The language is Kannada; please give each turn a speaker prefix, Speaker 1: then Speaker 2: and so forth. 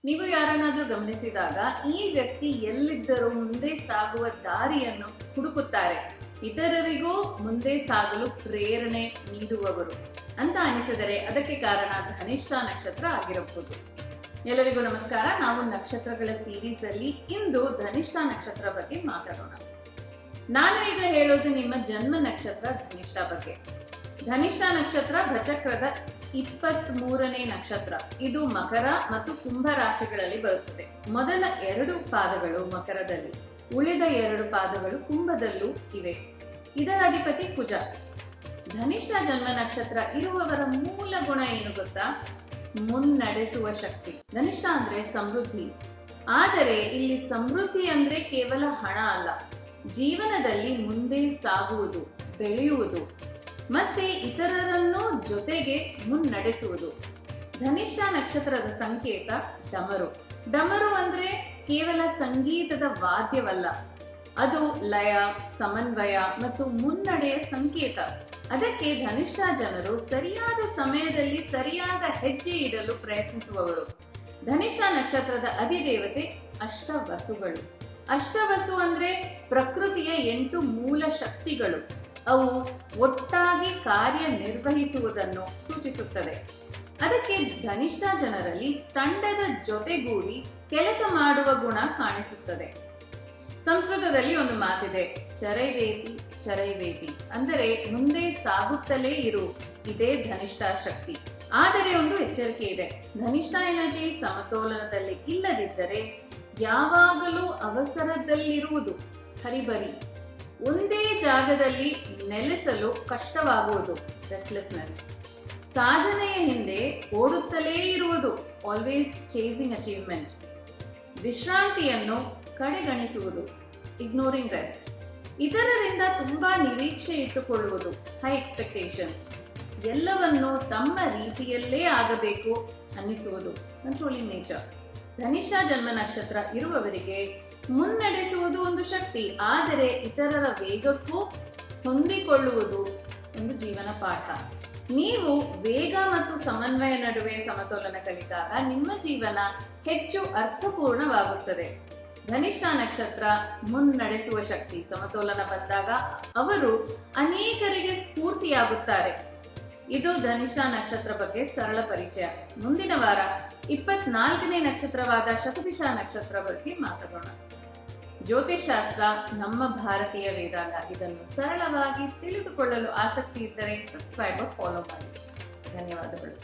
Speaker 1: ನೀವು ಯಾರನ್ನಾದ್ರೂ ಗಮನಿಸಿದಾಗ ಈ ವ್ಯಕ್ತಿ ಎಲ್ಲಿದ್ದರೂ ಮುಂದೆ ಸಾಗುವ ದಾರಿಯನ್ನು ಹುಡುಕುತ್ತಾರೆ, ಇತರರಿಗೂ ಮುಂದೆ ಸಾಗಲು ಪ್ರೇರಣೆ ನೀಡುವವರು ಅಂತ ಅನಿಸಿದರೆ ಅದಕ್ಕೆ ಕಾರಣ ಧನಿಷ್ಠ ನಕ್ಷತ್ರ ಆಗಿರಬಹುದು. ಎಲ್ಲರಿಗೂ ನಮಸ್ಕಾರ. ನಾವು ನಕ್ಷತ್ರಗಳ ಸೀರೀಸ್ ಅಲ್ಲಿ ಇಂದು ಧನಿಷ್ಠ ನಕ್ಷತ್ರ ಬಗ್ಗೆ ಮಾತಾಡೋಣ. ನಾನು ಈಗ ಹೇಳೋದು ನಿಮ್ಮ ಜನ್ಮ ನಕ್ಷತ್ರ ಧನಿಷ್ಠ ಬಗ್ಗೆ. ಧನಿಷ್ಠ ನಕ್ಷತ್ರ ಭಚಕ್ರದ 23ನೇ ನಕ್ಷತ್ರ. ಇದು ಮಕರ ಮತ್ತು ಕುಂಭ ರಾಶಿಗಳಲ್ಲಿ ಬರುತ್ತದೆ. ಮೊದಲ 2 ಪಾದಗಳು ಮಕರದಲ್ಲಿ, ಉಳಿದ 2 ಪಾದಗಳು ಕುಂಭದಲ್ಲೂ ಇವೆ. ಇದರ ಅಧಿಪತಿ ಕುಜ. ಧನಿಷ್ಠ ಜನ್ಮ ನಕ್ಷತ್ರ ಇರುವವರ ಮೂಲ ಗುಣ ಏನು ಗೊತ್ತಾ? ಮುನ್ನಡೆಸುವ ಶಕ್ತಿ. ಧನಿಷ್ಠ ಅಂದ್ರೆ ಸಮೃದ್ಧಿ. ಆದರೆ ಇಲ್ಲಿ ಸಮೃದ್ಧಿ ಅಂದ್ರೆ ಕೇವಲ ಹಣ ಅಲ್ಲ, ಜೀವನದಲ್ಲಿ ಮುಂದೆ ಸಾಗುವುದು, ಬೆಳೆಯುವುದು ಮತ್ತೆ ಇತರರನ್ನು ಜೊತೆಗೆ ಮುನ್ನಡೆಸುವುದು. ಧನಿಷ್ಠ ನಕ್ಷತ್ರದ ಸಂಕೇತ ಡಮರು. ಡಮರು ಅಂದ್ರೆ ಕೇವಲ ಸಂಗೀತದ ವಾದ್ಯವಲ್ಲ, ಅದು ಲಯ, ಸಮನ್ವಯ ಮತ್ತು ಮುನ್ನಡೆಯ ಸಂಕೇತ. ಅದಕ್ಕೆ ಧನಿಷ್ಠ ಜನರು ಸರಿಯಾದ ಸಮಯದಲ್ಲಿ ಸರಿಯಾದ ಹೆಜ್ಜೆ ಇಡಲು ಪ್ರಯತ್ನಿಸುವವರು. ಧನಿಷ್ಠ ನಕ್ಷತ್ರದ ಅಧಿದೇವತೆ ಅಷ್ಟವಸುಗಳು. ಅಷ್ಟವಸು ಅಂದ್ರೆ ಪ್ರಕೃತಿಯ 8 ಮೂಲ ಶಕ್ತಿಗಳು. ಅವು ಒಟ್ಟಾಗಿ ಕಾರ್ಯನಿರ್ವಹಿಸುವುದನ್ನು ಸೂಚಿಸುತ್ತದೆ. ಅದಕ್ಕೆ ಧನಿಷ್ಠ ಜನರಲ್ಲಿ ತಂಡದ ಜೊತೆಗೂಡಿ ಕೆಲಸ ಮಾಡುವ ಗುಣ ಕಾಣಿಸುತ್ತದೆ. ಸಂಸ್ಕೃತದಲ್ಲಿ ಒಂದು ಮಾತಿದೆ, ಚರೈವೇತಿ ಚರೈವೇತಿ, ಅಂದರೆ ಮುಂದೆ ಸಾಗುತ್ತಲೇ ಇರು. ಇದೇ ಧನಿಷ್ಠ ಶಕ್ತಿ. ಆದರೆ ಒಂದು ಎಚ್ಚರಿಕೆ ಇದೆ. ಧನಿಷ್ಠ ಎನರ್ಜಿ ಸಮತೋಲನದಲ್ಲಿ ಇಲ್ಲದಿದ್ದರೆ ಯಾವಾಗಲೂ ಅವಸರದಲ್ಲಿರುವುದು, ಹರಿಬರಿ, ಒಂದೇ ಜಾಗದಲ್ಲಿ ನೆಲೆಸಲು ಕಷ್ಟವಾಗುವುದು, ರೆಸ್ಟ್ಲೆಸ್ನೆಸ್, ಸಾಧನೆಯ ಹಿಂದೆ ಓಡುತ್ತಲೇ ಇರುವುದು, ಆಲ್ವೇಸ್ ಚೇಸಿಂಗ್ ಅಚೀವ್ಮೆಂಟ್, ವಿಶ್ರಾಂತಿಯನ್ನು ಕಡೆಗಣಿಸುವುದು, ಇಗ್ನೋರಿಂಗ್ ರೆಸ್ಟ್, ಇತರರಿಂದ ತುಂಬಾ ನಿರೀಕ್ಷೆ ಇಟ್ಟುಕೊಳ್ಳುವುದು, ಹೈ ಎಕ್ಸ್ಪೆಕ್ಟೇಷನ್ಸ್, ಎಲ್ಲವನ್ನು ತಮ್ಮ ರೀತಿಯಲ್ಲೇ ಆಗಬೇಕು ಅನ್ನಿಸುವುದು, ಕಂಟ್ರೋಲಿಂಗ್ ನೇಚರ್. ಧನಿಷ್ಠ ಜನ್ಮ ನಕ್ಷತ್ರ ಇರುವವರಿಗೆ ಮುನ್ನಡೆಸುವುದು ಒಂದು ಶಕ್ತಿ, ಆದರೆ ಇತರರ ವೇಗಕ್ಕೂ ಹೊಂದಿಕೊಳ್ಳುವುದು ಒಂದು ಜೀವನ ಪಾಠ. ನೀವು ವೇಗ ಮತ್ತು ಸಮನ್ವಯ ನಡುವೆ ಸಮತೋಲನ ಕಲಿತಾಗ ನಿಮ್ಮ ಜೀವನ ಹೆಚ್ಚು ಅರ್ಥಪೂರ್ಣವಾಗುತ್ತದೆ. ಧನಿಷ್ಠ ನಕ್ಷತ್ರ ಮುನ್ನಡೆಸುವ ಶಕ್ತಿ. ಸಮತೋಲನ ಬಂದಾಗ ಅವರು ಅನೇಕರಿಗೆ ಸ್ಫೂರ್ತಿಯಾಗುತ್ತಾರೆ. ಇದು ಧನಿಷ್ಠ ನಕ್ಷತ್ರ ಬಗ್ಗೆ ಸರಳ ಪರಿಚಯ. ಮುಂದಿನ ವಾರ 24ನೇ ನಕ್ಷತ್ರವಾದ ಶತಭಿಷ ನಕ್ಷತ್ರ ಬಗ್ಗೆ ಮಾತಾಡೋಣ. ಜ್ಯೋತಿಷಾಸ್ತ್ರ ನಮ್ಮ ಭಾರತೀಯ ವೇದಾಂಗ. ಇದನ್ನು ಸರಳವಾಗಿ ತಿಳಿದುಕೊಳ್ಳಲು ಆಸಕ್ತಿ ಇದ್ದರೆ ಸಬ್ಸ್ಕ್ರೈಬ್ ಫಾಲೋ ಮಾಡಿ. ಧನ್ಯವಾದಗಳು.